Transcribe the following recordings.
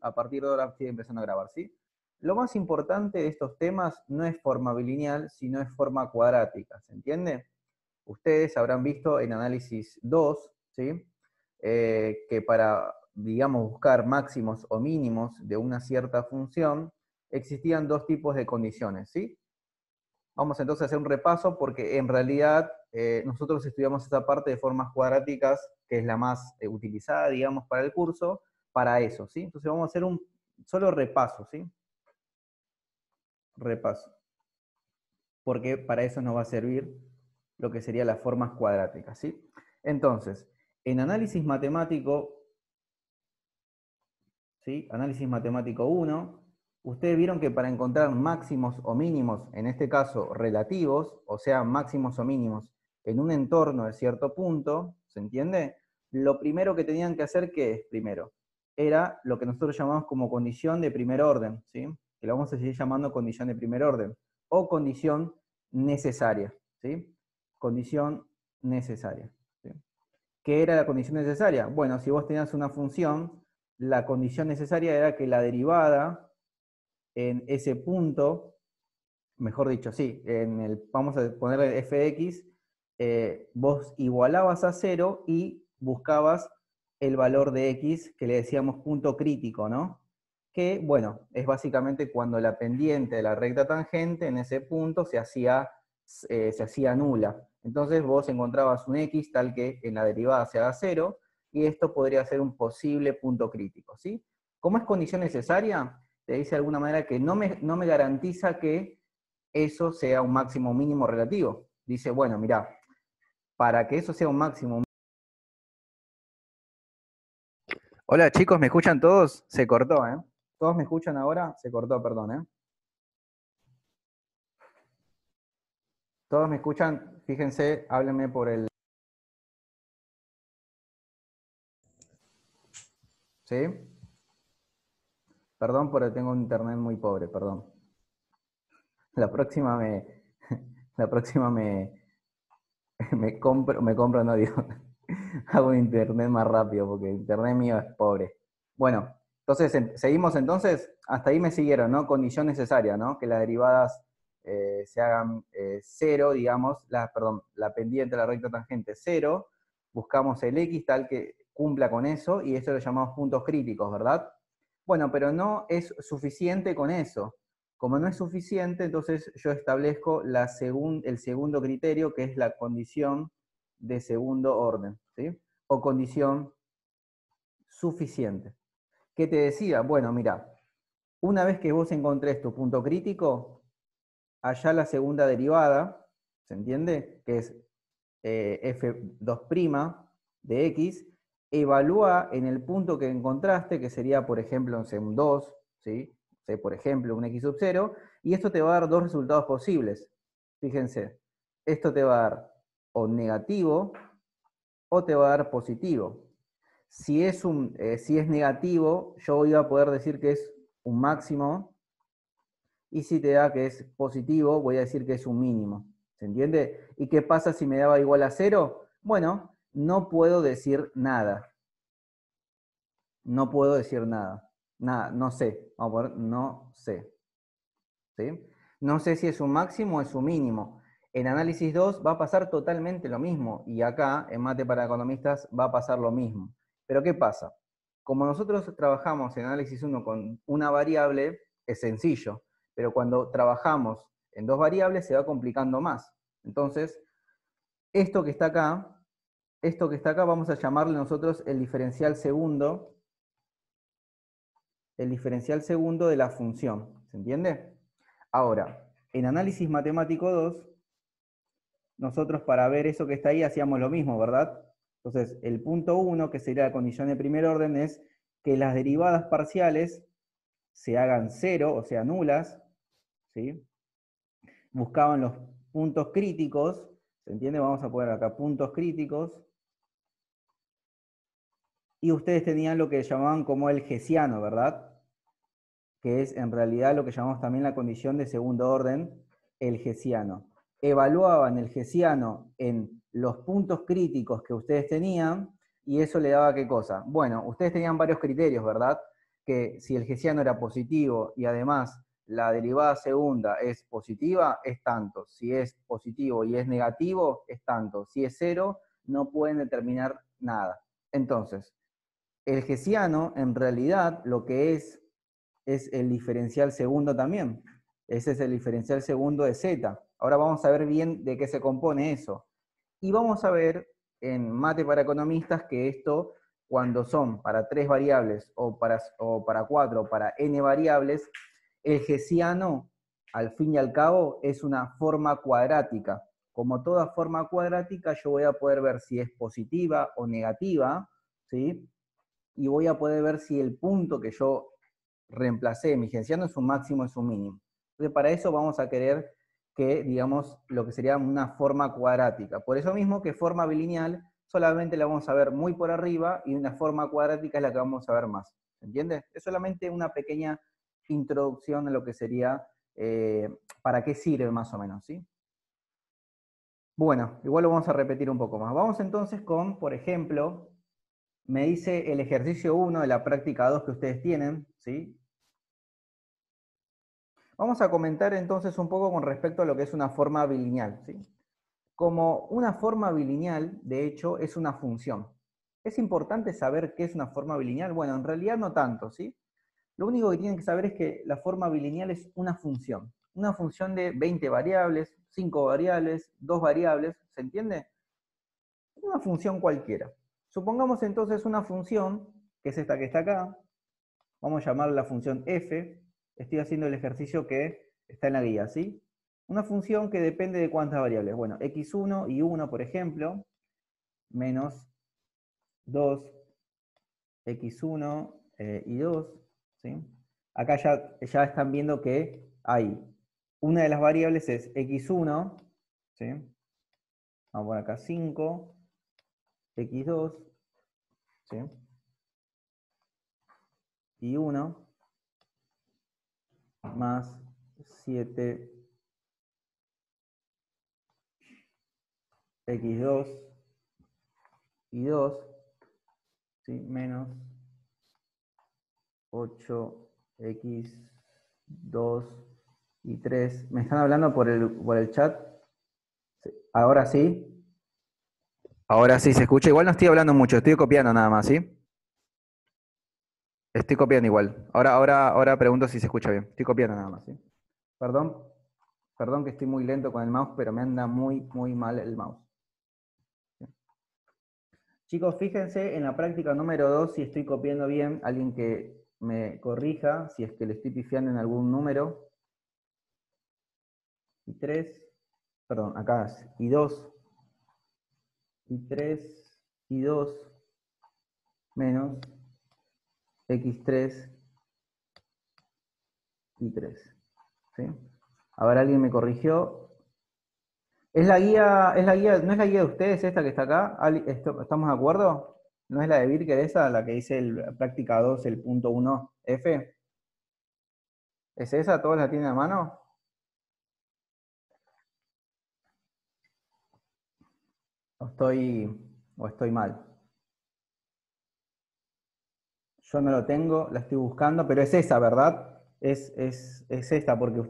A partir de ahora estoy empezando a grabar, ¿sí? Lo más importante de estos temas no es forma bilineal, sino es forma cuadrática, ¿se entiende? Ustedes habrán visto en análisis 2, ¿sí? Que para, digamos, buscar máximos o mínimos de una cierta función, existían dos tipos de condiciones, ¿sí? Vamos entonces a hacer un repaso porque en realidad nosotros estudiamos esta parte de formas cuadráticas, que es la más utilizada, digamos, para el curso, para eso, ¿sí? Entonces vamos a hacer un solo repaso, ¿sí? Repaso. Porque para eso nos va a servir lo que serían las formas cuadráticas, ¿sí? Entonces, en análisis matemático, ¿sí? Análisis matemático 1, ustedes vieron que para encontrar máximos o mínimos, en este caso relativos, o sea, máximos o mínimos en un entorno de cierto punto, ¿se entiende? Lo primero que tenían que hacer, ¿qué es? Primero, era lo que nosotros llamamos como condición de primer orden, ¿sí? Que lo vamos a seguir llamando condición de primer orden, o condición necesaria, ¿sí? Condición necesaria, ¿sí? ¿Qué era la condición necesaria? Bueno, si vos tenías una función, la condición necesaria era que la derivada en ese punto, mejor dicho, sí, vamos a ponerle f de x, vos igualabas a 0 y buscabas el valor de x que le decíamos punto crítico, ¿no? Que, bueno, es básicamente cuando la pendiente de la recta tangente en ese punto se hacía nula. Entonces vos encontrabas un x tal que en la derivada se haga 0, y esto podría ser un posible punto crítico, ¿sí? Como es condición necesaria, te dice de alguna manera que no me garantiza que eso sea un máximo mínimo relativo. Dice, bueno, mirá, para que eso sea un máximo... Hola chicos, ¿me escuchan todos? Se cortó, ¿eh? ¿Todos me escuchan ahora? Se cortó, perdón, ¿eh? ¿Todos me escuchan? Fíjense, háblenme por el... ¿Sí? Perdón, pero tengo un internet muy pobre, perdón. La próxima me... La próxima me compro, no digo, hago un internet más rápido porque el internet mío es pobre. Bueno, entonces, seguimos entonces, hasta ahí me siguieron, ¿no? Condición necesaria, ¿no? Que las derivadas se hagan cero, digamos, perdón, la pendiente de la recta tangente cero, buscamos el x tal que cumpla con eso, y eso lo llamamos puntos críticos, ¿verdad? Bueno, pero no es suficiente con eso. Como no es suficiente, entonces yo establezco el segundo criterio, que es la condición de segundo orden, ¿sí? O condición suficiente. ¿Qué te decía? Bueno, mira, una vez que vos encontrés tu punto crítico, allá la segunda derivada, ¿se entiende? Que es f2' de x, evalúa en el punto que encontraste, que sería, por ejemplo, un 2, ¿sí? Por ejemplo, un x sub 0, y esto te va a dar dos resultados posibles. Fíjense, esto te va a dar o negativo o te va a dar positivo. Si es negativo, yo voy a poder decir que es un máximo, y si te da que es positivo, voy a decir que es un mínimo. ¿Se entiende? ¿Y qué pasa si me daba igual a 0? Bueno, no puedo decir nada. No puedo decir nada. Nada, no sé. Vamos a poner, no sé. ¿Sí? No sé si es un máximo o es un mínimo. En análisis 2 va a pasar totalmente lo mismo. Y acá, en Mate para Economistas, va a pasar lo mismo. Pero ¿qué pasa? Como nosotros trabajamos en análisis 1 con una variable, es sencillo. Pero cuando trabajamos en dos variables se va complicando más. Entonces, esto que está acá, vamos a llamarle nosotros el diferencial segundo de la función. ¿Se entiende? Ahora, en análisis matemático 2, nosotros para ver eso que está ahí hacíamos lo mismo, ¿verdad? Entonces, el punto 1, que sería la condición de primer orden, es que las derivadas parciales se hagan cero, o sea, nulas, ¿sí? Buscaban los puntos críticos, ¿se entiende? Vamos a poner acá puntos críticos, y ustedes tenían lo que llamaban como el hessiano, ¿verdad? Que es en realidad lo que llamamos también la condición de segundo orden, el hessiano. Evaluaban el hessiano en los puntos críticos que ustedes tenían, y eso le daba ¿qué cosa? Bueno, ustedes tenían varios criterios, ¿verdad? que si el hessiano era positivo y además la derivada segunda es positiva, es tanto. Si es positivo y es negativo, es tanto. Si es cero, no pueden determinar nada. Entonces, el hessiano en realidad lo que es el diferencial segundo también. Ese es el diferencial segundo de z. Ahora vamos a ver bien de qué se compone eso. Y vamos a ver en mate para economistas que esto, cuando son para 3 variables o para 4 o para n variables, el hessiano, al fin y al cabo, es una forma cuadrática. Como toda forma cuadrática, yo voy a poder ver si es positiva o negativa, ¿sí? Y voy a poder ver si el punto que yo reemplacé, mi hessiano es un máximo, es un mínimo. Entonces, para eso vamos a querer que, digamos, lo que sería una forma cuadrática. Por eso mismo que forma bilineal solamente la vamos a ver muy por arriba y una forma cuadrática es la que vamos a ver más. ¿Se entiende? Es solamente una pequeña introducción a lo que sería, para qué sirve más o menos, ¿sí? Bueno, igual lo vamos a repetir un poco más. Vamos entonces con, por ejemplo, me dice el ejercicio 1 de la práctica 2 que ustedes tienen, ¿sí? Vamos a comentar entonces un poco con respecto a lo que es una forma bilineal, ¿sí? Como una forma bilineal, de hecho, es una función. ¿Es importante saber qué es una forma bilineal? Bueno, en realidad no tanto, ¿sí? Lo único que tienen que saber es que la forma bilineal es una función. Una función de 20 variables, 5 variables, 2 variables, ¿se entiende? Una función cualquiera. Supongamos entonces una función, que es esta que está acá, vamos a llamarla la función f, estoy haciendo el ejercicio que está en la guía, ¿sí? Una función que depende de cuántas variables. Bueno, x1 y 1, por ejemplo, menos 2, x1 y 2, ¿sí? Acá ya están viendo que hay una de las variables es x1, ¿sí? Vamos a poner acá 5, x2, ¿sí? Y 1 más 7 x2 y 2, ¿sí? Menos 8x2 y 3. ¿Me están hablando por el chat? Sí. Ahora sí. Ahora sí se escucha. Igual no estoy hablando mucho, estoy copiando nada más, ¿sí? Estoy copiando igual. Ahora pregunto si se escucha bien. Estoy copiando nada más, ¿sí? Perdón, perdón que estoy muy lento con el mouse, pero me anda muy, muy mal el mouse. ¿Sí? Chicos, fíjense en la práctica número 2 si estoy copiando bien. Alguien que me corrija si es que le estoy pifiando en algún número. Y 3, perdón, acá es y 2, y 3, y 2, menos x3 y 3. ¿Sí? A ver, alguien me corrigió. ¿Es la guía, no es la guía de ustedes esta que está acá? ¿Estamos de acuerdo? ¿No es la de Birker esa, la que dice práctica 2, el punto 1F? ¿Es esa? ¿Todos la tienen a mano? ¿O estoy mal? Yo no lo tengo, la estoy buscando, pero es esa, ¿verdad? Es esta, porque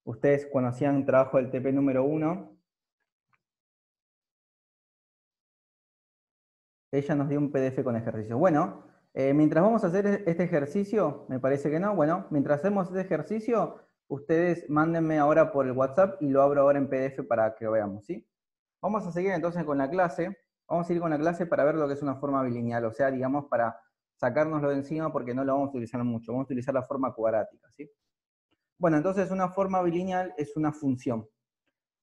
ustedes cuando hacían trabajo del TP número 1, ella nos dio un PDF con ejercicios. Bueno, mientras vamos a hacer este ejercicio, me parece que no, bueno, mientras hacemos este ejercicio, ustedes mándenme ahora por el WhatsApp y lo abro ahora en PDF para que lo veamos, ¿sí? Vamos a seguir entonces con la clase. Vamos a ir con la clase para ver lo que es una forma bilineal, o sea, digamos, para sacárnoslo de encima porque no lo vamos a utilizar mucho. Vamos a utilizar la forma cuadrática, ¿sí? Bueno, entonces una forma bilineal es una función.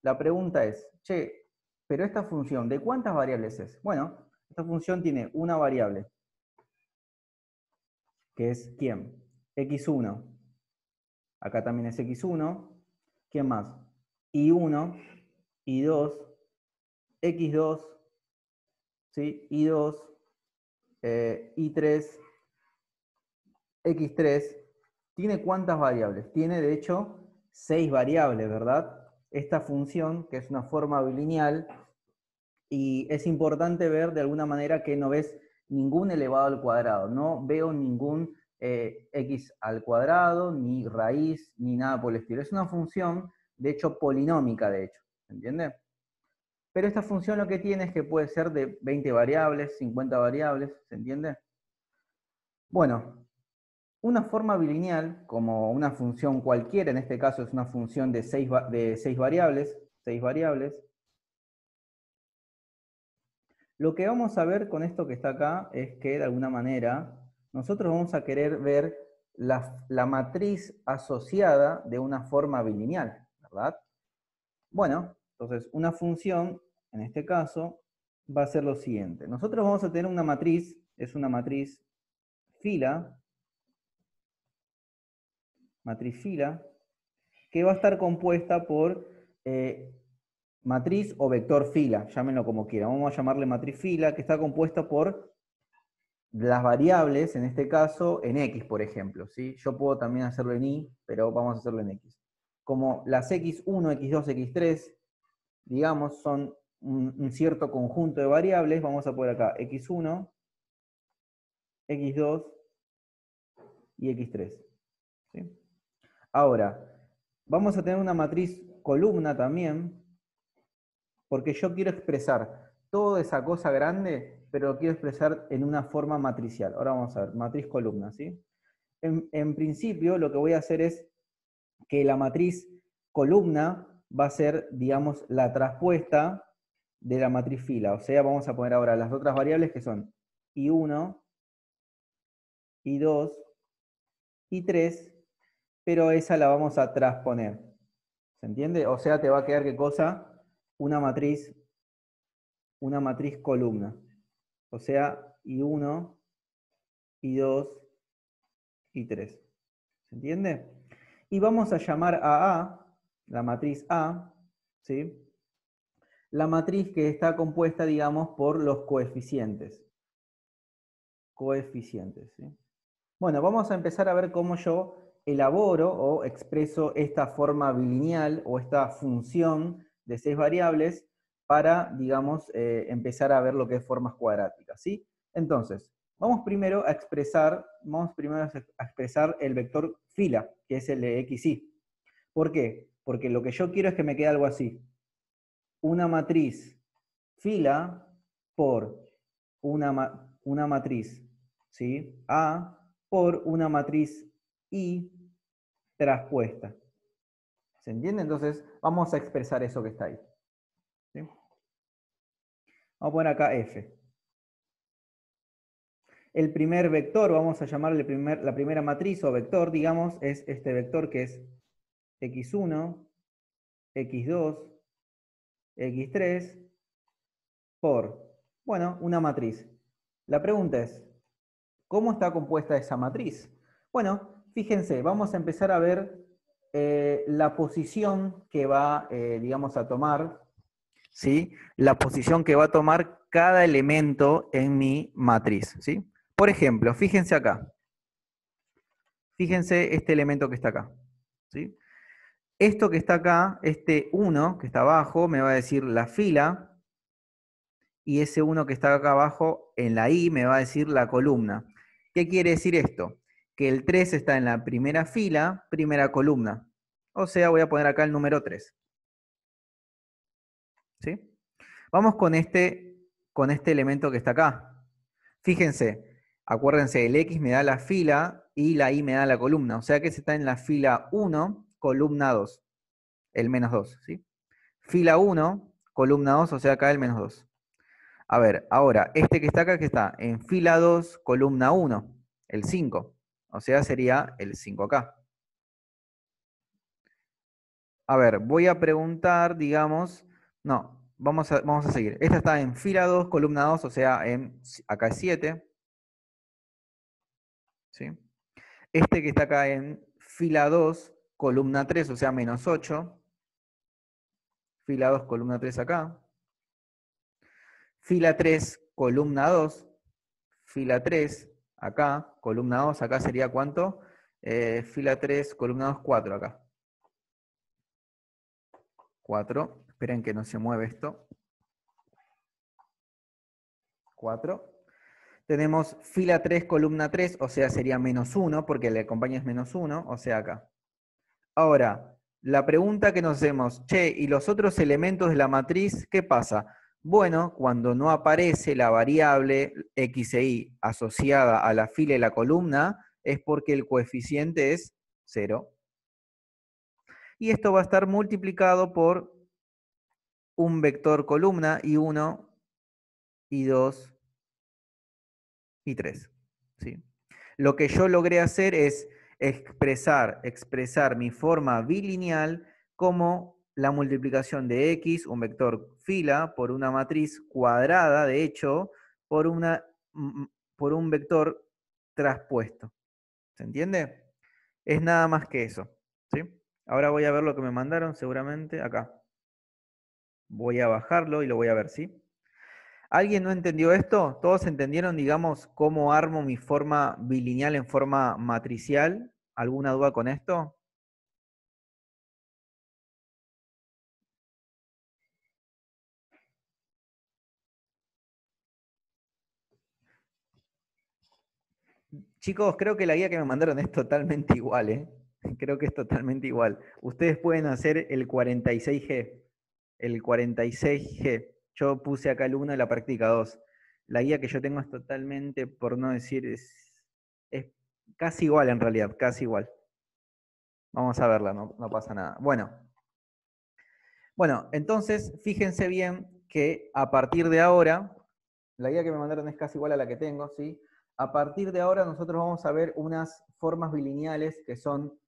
La pregunta es, che, pero esta función, ¿de cuántas variables es? Bueno, esta función tiene una variable, que es ¿quién? x1. Acá también es x1. ¿Quién más? y1, y2, x2, ¿sí? y2, y3, x3. ¿Tiene cuántas variables? Tiene, de hecho, 6 variables, ¿verdad? Esta función, que es una forma bilineal, y es importante ver de alguna manera que no ves ningún elevado al cuadrado, no veo ningún x al cuadrado, ni raíz, ni nada por el estilo. Es una función, de hecho, polinómica, de hecho. ¿Se entiende? Pero esta función lo que tiene es que puede ser de 20 variables, 50 variables, ¿se entiende? Bueno, una forma bilineal, como una función cualquiera, en este caso es una función de 6 variables, lo que vamos a ver con esto que está acá es que, de alguna manera, nosotros vamos a querer ver la matriz asociada de una forma bilineal, ¿verdad? Bueno, entonces una función, en este caso, va a ser lo siguiente. Nosotros vamos a tener una matriz, es una matriz fila, que va a estar compuesta por matriz o vector fila, llámenlo como quieran. Vamos a llamarle matriz fila, que está compuesta por las variables, en este caso, en X, por ejemplo. ¿Sí? Yo puedo también hacerlo en Y, pero vamos a hacerlo en X. Como las X1, X2, X3, digamos, son un cierto conjunto de variables, vamos a poner acá X1, X2 y X3. ¿Sí? Ahora, vamos a tener una matriz columna también, porque yo quiero expresar toda esa cosa grande, pero lo quiero expresar en una forma matricial. Ahora vamos a ver, matriz columna, ¿sí? En principio, lo que voy a hacer es que la matriz columna va a ser, digamos, la traspuesta de la matriz fila. O sea, vamos a poner ahora las otras variables que son I1, I2, I3, pero esa la vamos a transponer. ¿Se entiende? O sea, te va a quedar, ¿qué cosa? Una matriz columna. O sea, I1, I2, I3. ¿Se entiende? Y vamos a llamar a A, la matriz A, ¿sí? La matriz que está compuesta, digamos, por los coeficientes. ¿Sí? Bueno, vamos a empezar a ver cómo yo elaboro o expreso esta forma bilineal o esta función de 6 variables para, digamos, empezar a ver lo que es formas cuadráticas, ¿sí? Entonces, vamos primero a expresar el vector fila, que es el de xy. ¿Por qué? Porque lo que yo quiero es que me quede algo así. Una matriz fila por una matriz, ¿sí? A por una matriz I traspuesta. ¿Se entiende? Entonces, vamos a expresar eso que está ahí. ¿Sí? Vamos a poner acá F. El primer vector, vamos a llamarle la primera matriz o vector, digamos, es este vector que es x1, x2, x3 por, bueno, una matriz. La pregunta es, ¿cómo está compuesta esa matriz? Bueno, fíjense, vamos a empezar a ver la posición que va, digamos, a tomar, ¿sí? La posición que va a tomar cada elemento en mi matriz, ¿sí? Por ejemplo, fíjense acá. Fíjense este elemento que está acá, ¿sí? Esto que está acá, este 1 que está abajo, me va a decir la fila, y ese 1 que está acá abajo, en la I, me va a decir la columna. ¿Qué quiere decir esto? Que el 3 está en la primera fila, primera columna. O sea, voy a poner acá el número 3. ¿Sí? Vamos con este elemento que está acá. Fíjense, acuérdense, el X me da la fila y la Y me da la columna. O sea que se está en la fila 1, columna 2. El menos 2, ¿sí? Fila 1, columna 2, o sea acá el menos 2. A ver, ahora, este que está acá, que está en fila 2, columna 1, el 5. O sea, sería el 5 acá. A ver, voy a preguntar, digamos, no, vamos a seguir. Esta está en fila 2, columna 2, o sea, acá es 7. ¿Sí? Este que está acá en fila 2, columna 3, o sea, menos 8. Fila 2, columna 3 acá. Fila 3, columna 2. Fila 3, acá, columna 2, acá sería ¿cuánto? Fila 3, columna 2, 4 acá. 4, esperen que no se mueve esto. 4. tenemos fila 3, columna 3, o sea, sería -1, porque le acompaña es -1, o sea, acá. Ahora, la pregunta que nos hacemos, che, ¿y los otros elementos de la matriz qué pasa? Bueno, cuando no aparece la variable x e y asociada a la fila y la columna, es porque el coeficiente es 0. Y esto va a estar multiplicado por un vector columna, y 1, y 2, y 3. ¿Sí? Lo que yo logré hacer es expresar mi forma bilineal como la multiplicación de x, un vector fila, por una matriz cuadrada, de hecho, por, por un vector traspuesto. ¿Se entiende? Es nada más que eso. ¿Sí? Ahora voy a ver lo que me mandaron seguramente acá. Voy a bajarlo y lo voy a ver, ¿sí? ¿Alguien no entendió esto? ¿Todos entendieron, digamos, cómo armo mi forma bilineal en forma matricial? ¿Alguna duda con esto? Chicos, creo que la guía que me mandaron es totalmente igual, ¿eh? Creo que es totalmente igual. Ustedes pueden hacer el 46G. El 46G. Yo puse acá el 1 y la práctica 2. La guía que yo tengo es totalmente, por no decir, es casi igual en realidad, casi igual. Vamos a verla, no pasa nada. Bueno, entonces fíjense bien que a partir de ahora, la guía que me mandaron es casi igual a la que tengo, ¿sí? A partir de ahora nosotros vamos a ver unas formas bilineales que son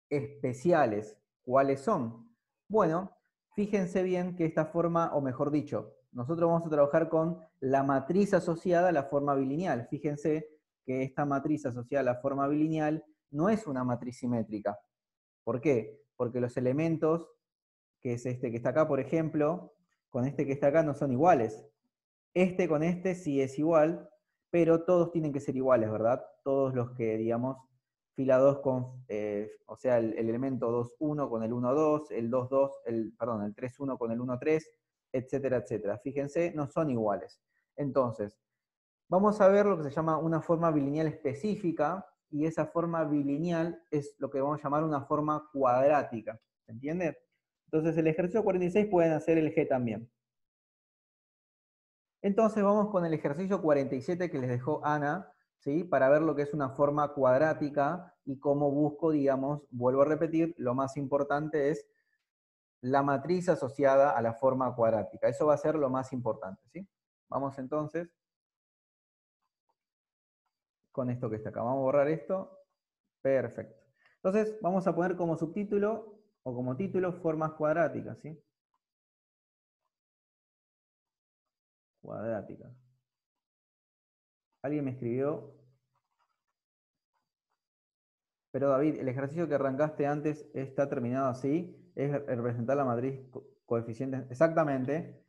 especiales. ¿Cuáles son? Bueno, fíjense bien que esta forma, o mejor dicho, nosotros vamos a trabajar con la matriz asociada a la forma bilineal. Fíjense que esta matriz asociada a la forma bilineal no es una matriz simétrica. ¿Por qué? Porque los elementos, que es este que está acá, por ejemplo, con este que está acá no son iguales. Este con este sí es igual, pero todos tienen que ser iguales, ¿verdad? Todos los que, digamos, fila 2 con, o sea, el elemento 2,1 con el 1,2, el 2,2, perdón, el 3,1 con el 1,3, etcétera, etcétera. Fíjense, no son iguales. Entonces, vamos a ver lo que se llama una forma bilineal específica, y esa forma bilineal es lo que vamos a llamar una forma cuadrática. ¿Se entiende? Entonces, el ejercicio 46 pueden hacer el G también. Entonces vamos con el ejercicio 47 que les dejó Ana, ¿sí? Para ver lo que es una forma cuadrática y cómo busco, digamos, vuelvo a repetir, lo más importante es la matriz asociada a la forma cuadrática. Eso va a ser lo más importante, ¿sí? Vamos entonces con esto que está acá. Vamos a borrar esto. Perfecto. Entonces vamos a poner como subtítulo o como título formas cuadráticas, ¿sí? Cuadráticas. Alguien me escribió, pero David, el ejercicio que arrancaste antes está terminado así, es representar la matriz coeficientes. Exactamente,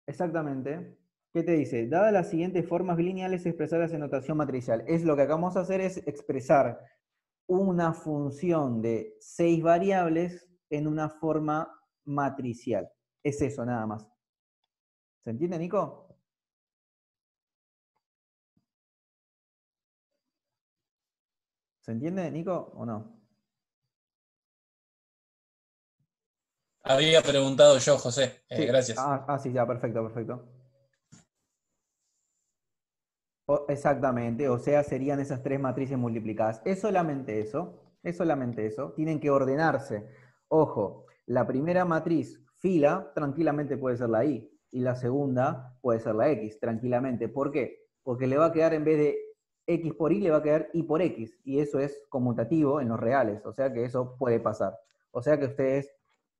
exactamente. ¿Qué te dice? Dadas las siguientes formas bilineales expresadas en notación matricial. Es lo que acabamos de hacer, es expresar una función de 6 variables en una forma matricial. Es eso, nada más. ¿Se entiende, Nico? ¿Se entiende, Nico, o no? Había preguntado yo, José. Sí. Gracias. Sí, ya, perfecto, perfecto. Exactamente, o sea, serían esas tres matrices multiplicadas. Es solamente eso, es solamente eso. Tienen que ordenarse. Ojo, la primera matriz, fila, tranquilamente puede ser la Y, y la segunda puede ser la X, tranquilamente. ¿Por qué? Porque le va a quedar, en vez de X por Y, le va a quedar Y por X, y eso es conmutativo en los reales, o sea que eso puede pasar. O sea que ustedes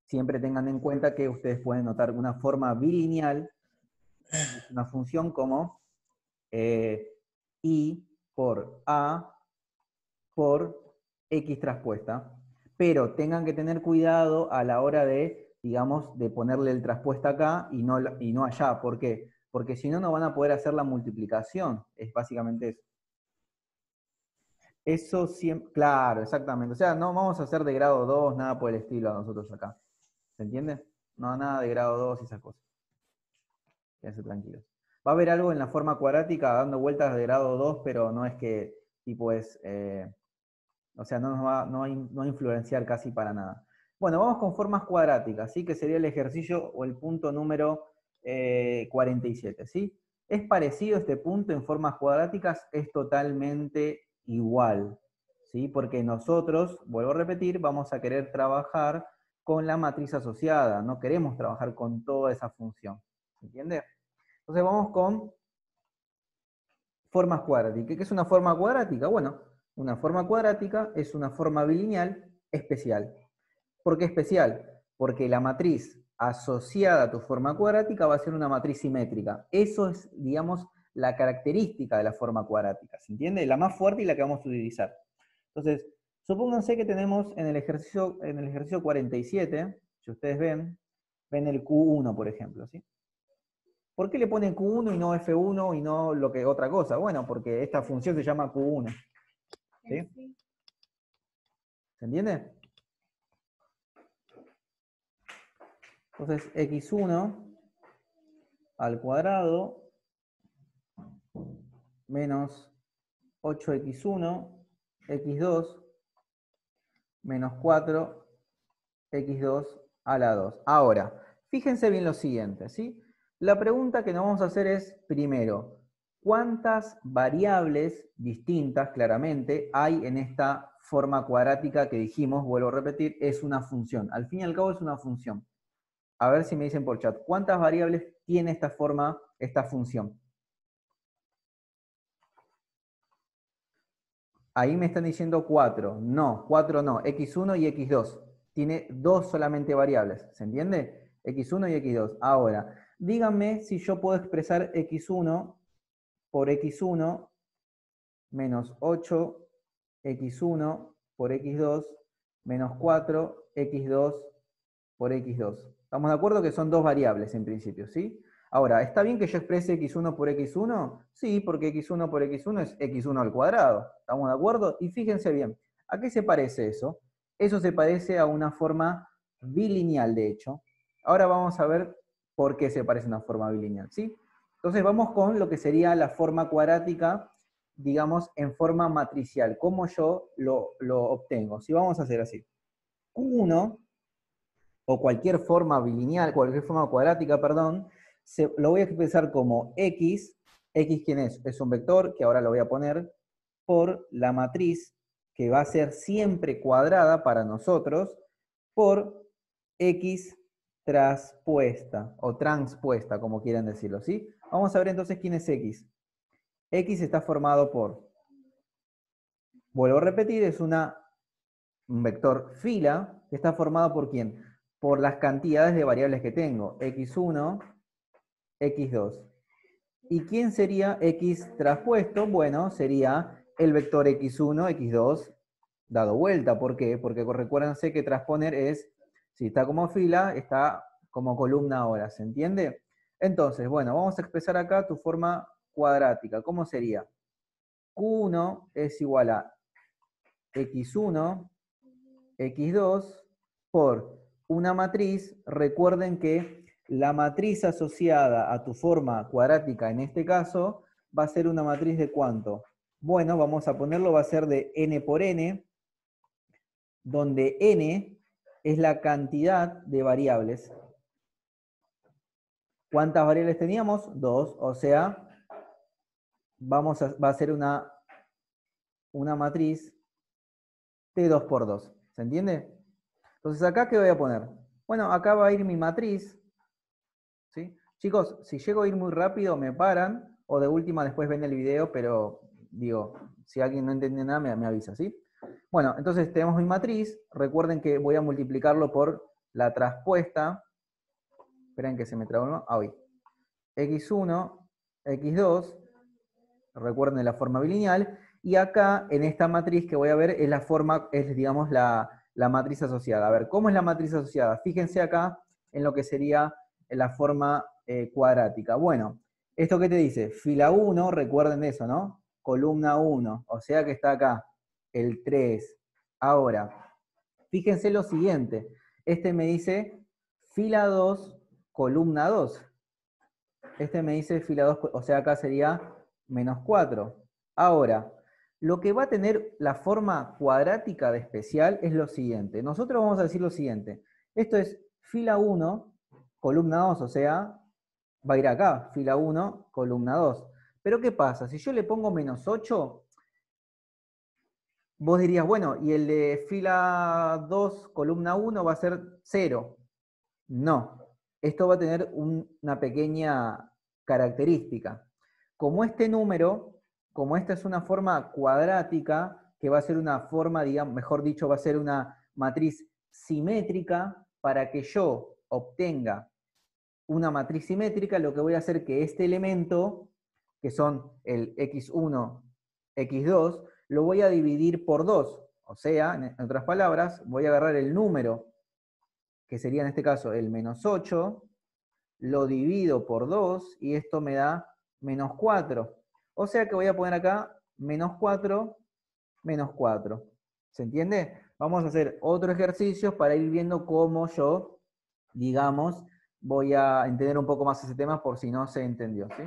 siempre tengan en cuenta que ustedes pueden notar una forma bilineal, una función como I por A por X traspuesta, pero tengan que tener cuidado a la hora de, digamos, de ponerle el traspuesta acá y no allá. ¿Por qué? Porque si no, no van a poder hacer la multiplicación. Es básicamente eso. Eso siempre, claro, exactamente. O sea, no vamos a hacer de grado 2 nada por el estilo a nosotros acá. ¿Se entiende? No, nada de grado 2 y esas cosas. Quédense tranquilos. Va a haber algo en la forma cuadrática dando vueltas de grado 2, pero no es que tipo es, o sea, no va a influenciar casi para nada. Bueno, vamos con formas cuadráticas, ¿sí? Que sería el ejercicio o el punto número 47, ¿sí? Es parecido este punto en formas cuadráticas, es totalmente igual, ¿sí? Porque nosotros, vuelvo a repetir, vamos a querer trabajar con la matriz asociada, no queremos trabajar con toda esa función, ¿entiende? Entonces vamos con formas cuadráticas. ¿Qué es una forma cuadrática? Bueno, una forma cuadrática es una forma bilineal especial. ¿Por qué especial? Porque la matriz asociada a tu forma cuadrática va a ser una matriz simétrica. Eso es, digamos, la característica de la forma cuadrática, ¿se entiende? La más fuerte y la que vamos a utilizar. Entonces, supónganse que tenemos en el ejercicio 47, si ustedes ven el Q1, por ejemplo, ¿sí? ¿Por qué le ponen Q1 y no F1 y no lo que otra cosa? Bueno, porque esta función se llama Q1. ¿Sí? ¿Se entiende? Entonces, x1 al cuadrado menos 8x1, x2 menos 4x2 a la 2. Ahora, fíjense bien lo siguiente, ¿sí? La pregunta que nos vamos a hacer es, primero, ¿cuántas variables distintas, claramente, hay en esta forma cuadrática que dijimos, vuelvo a repetir, es una función? Al fin y al cabo es una función. A ver si me dicen por chat, ¿cuántas variables tiene esta forma, esta función? Ahí me están diciendo 4. No, 4 no. X1 y X2. Tiene dos solamente variables. ¿Se entiende? X1 y X2. Ahora, díganme si yo puedo expresar X1 por X1 menos 8X1 por X2 menos 4X2 por X2. ¿Estamos de acuerdo que son dos variables en principio, sí? Ahora, ¿está bien que yo exprese X1 por X1? Sí, porque X1 por X1 es X1 al cuadrado. ¿Estamos de acuerdo? Y fíjense bien, ¿a qué se parece eso? Eso se parece a una forma bilineal, de hecho. Ahora vamos a ver por qué se parece a una forma bilineal, ¿sí? Entonces vamos con lo que sería la forma cuadrática, digamos, en forma matricial. ¿Cómo yo lo obtengo? Si vamos a hacer así. Q1 o cualquier forma bilineal, cualquier forma cuadrática, perdón, lo voy a expresar como x. ¿X quién es? Es un vector, que ahora lo voy a poner, por la matriz, que va a ser siempre cuadrada para nosotros, por x traspuesta, o transpuesta, como quieran decirlo, ¿sí? Vamos a ver entonces quién es x. X está formado por, vuelvo a repetir, es un vector fila, que está formado por quién? Por las cantidades de variables que tengo, x1, x2. ¿Y quién sería x traspuesto? Bueno, sería el vector x1, x2 dado vuelta. ¿Por qué? Porque recuérdense que transponer es, si está como fila, está como columna ahora, ¿se entiende? Entonces, bueno, vamos a expresar acá tu forma cuadrática. ¿Cómo sería? Q1 es igual a x1, x2 por una matriz. Recuerden que la matriz asociada a tu forma cuadrática, en este caso, va a ser una matriz de ¿cuánto? Bueno, vamos a ponerlo, va a ser de n por n, donde n es la cantidad de variables. ¿Cuántas variables teníamos? 2, o sea, va a ser una matriz de 2 por 2. ¿Se entiende? Entonces, ¿acá qué voy a poner? Bueno, acá va a ir mi matriz, ¿sí? Chicos, si llego a ir muy rápido, me paran, o de última después ven el video, pero digo, si alguien no entiende nada, me avisa, ¿sí? Bueno, entonces tenemos mi matriz. Recuerden que voy a multiplicarlo por la traspuesta. Esperen que se me trabó, ¿no? Hoy. X1, X2, recuerden la forma bilineal, y acá, en esta matriz que voy a ver, es la forma, es digamos la matriz asociada. A ver, ¿cómo es la matriz asociada? Fíjense acá en lo que sería la forma cuadrática. Bueno, ¿esto qué te dice? Fila 1, recuerden eso, ¿no? Columna 1, o sea que está acá, el 3. Ahora, fíjense lo siguiente, este me dice fila 2, columna 2. Este me dice fila 2, o sea, acá sería menos 4. Ahora, lo que va a tener la forma cuadrática de especial es lo siguiente. Nosotros vamos a decir lo siguiente. Esto es fila 1, columna 2, o sea, va a ir acá, fila 1, columna 2. Pero ¿qué pasa? Si yo le pongo menos 8, vos dirías, bueno, y el de fila 2, columna 1 va a ser 0. No, esto va a tener una pequeña característica. Como este número, como esta es una forma cuadrática, que va a ser una forma, digamos, mejor dicho, va a ser una matriz simétrica, para que yo obtenga una matriz simétrica, lo que voy a hacer es que este elemento, que son el x1, x2, lo voy a dividir por 2. O sea, en otras palabras, voy a agarrar el número, que sería en este caso el menos 8, lo divido por 2 y esto me da menos 4. O sea que voy a poner acá menos 4, menos 4. ¿Se entiende? Vamos a hacer otro ejercicio para ir viendo cómo yo, digamos, voy a entender un poco más ese tema por si no se entendió, ¿sí?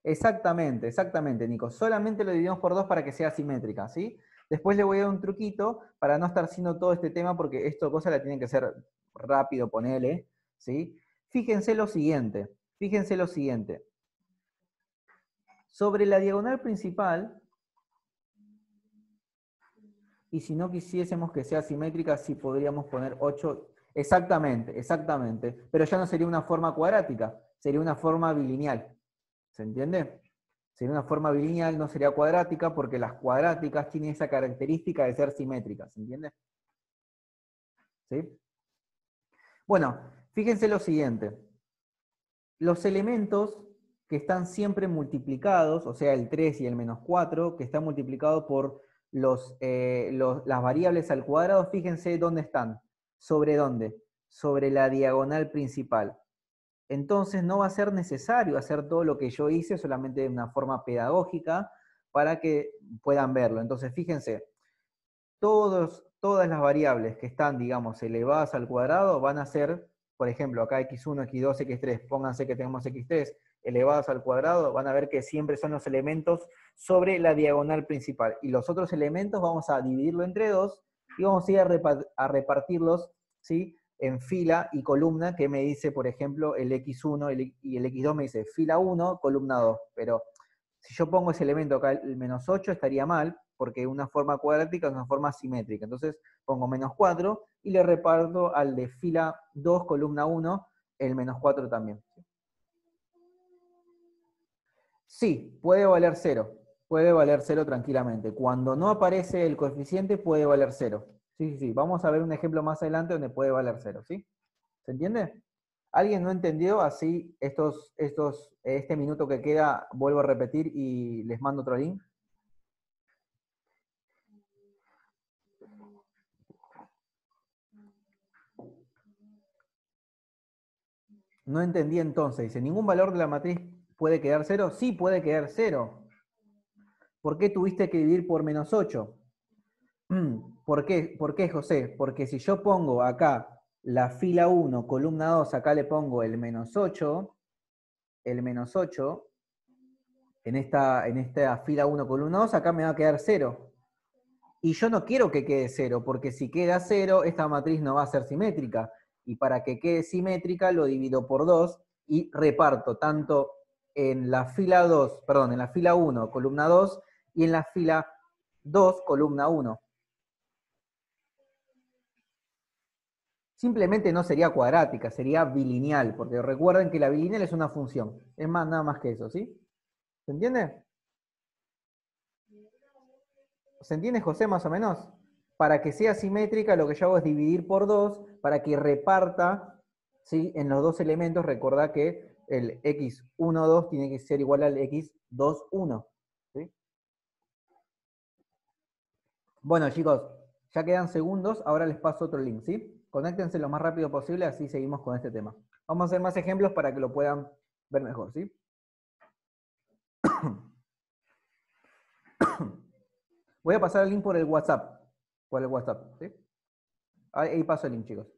Exactamente, exactamente, Nico. Solamente lo dividimos por 2 para que sea simétrica, ¿sí? Después le voy a dar un truquito para no estar haciendo todo este tema porque esto cosa la tienen que hacer rápido, ponele, ¿sí? Fíjense lo siguiente, fíjense lo siguiente. Sobre la diagonal principal, y si no quisiésemos que sea simétrica, sí podríamos poner 8. Exactamente, exactamente. Pero ya no sería una forma cuadrática, sería una forma bilineal. ¿Se entiende? Sería una forma bilineal, no sería cuadrática, porque las cuadráticas tienen esa característica de ser simétricas. ¿Se entiende? ¿Sí? Bueno, fíjense lo siguiente. Los elementos que están siempre multiplicados, o sea, el 3 y el menos 4, que están multiplicados por las variables al cuadrado, fíjense dónde están. ¿Sobre dónde? Sobre la diagonal principal. Entonces no va a ser necesario hacer todo lo que yo hice, solamente de una forma pedagógica, para que puedan verlo. Entonces, fíjense, todas las variables que están, digamos, elevadas al cuadrado van a ser, por ejemplo, acá x1, x2, x3, pónganse que tenemos x3 elevadas al cuadrado, van a ver que siempre son los elementos sobre la diagonal principal. Y los otros elementos vamos a dividirlo entre 2 y vamos a ir a repartirlos, ¿sí?, en fila y columna, que me dice, por ejemplo, el x1 y el x2 me dice fila 1, columna 2. Pero si yo pongo ese elemento acá, el menos 8, estaría mal, porque una forma cuadrática es una forma simétrica. Entonces pongo menos 4 y le reparto al de fila 2, columna 1, el menos 4 también. Sí, puede valer 0. Puede valer 0 tranquilamente. Cuando no aparece el coeficiente, puede valer 0. Sí, sí, sí. Vamos a ver un ejemplo más adelante donde puede valer 0, ¿sí? ¿Se entiende? ¿Alguien no entendió? Así, este minuto que queda, vuelvo a repetir y les mando otro link. No entendí entonces. Dice, ¿ningún valor de la matriz puede quedar 0? Sí, puede quedar 0. ¿Por qué tuviste que dividir por menos 8? ¿Por qué? ¿Por qué, José? Porque si yo pongo acá la fila 1, columna 2, acá le pongo el menos 8, en esta fila 1, columna 2, acá me va a quedar 0. Y yo no quiero que quede 0, porque si queda 0, esta matriz no va a ser simétrica. Y para que quede simétrica, lo divido por 2 y reparto tanto en la fila 2, perdón, en la fila 1, columna 2, y en la fila 2, columna 1. Simplemente no sería cuadrática, sería bilineal, porque recuerden que la bilineal es una función. Es más, nada más que eso, ¿sí? ¿Se entiende? ¿Se entiende, José, más o menos? Para que sea simétrica, lo que yo hago es dividir por 2 para que reparta, ¿sí?, en los dos elementos. Recordá que el x1, 2 tiene que ser igual al x2, 1. ¿Sí? Bueno, chicos, ya quedan segundos. Ahora les paso otro link, ¿sí? Conéctense lo más rápido posible, así seguimos con este tema. Vamos a hacer más ejemplos para que lo puedan ver mejor, ¿sí? Voy a pasar el link por el WhatsApp. Por el WhatsApp, ¿sí? Ahí paso el link, chicos.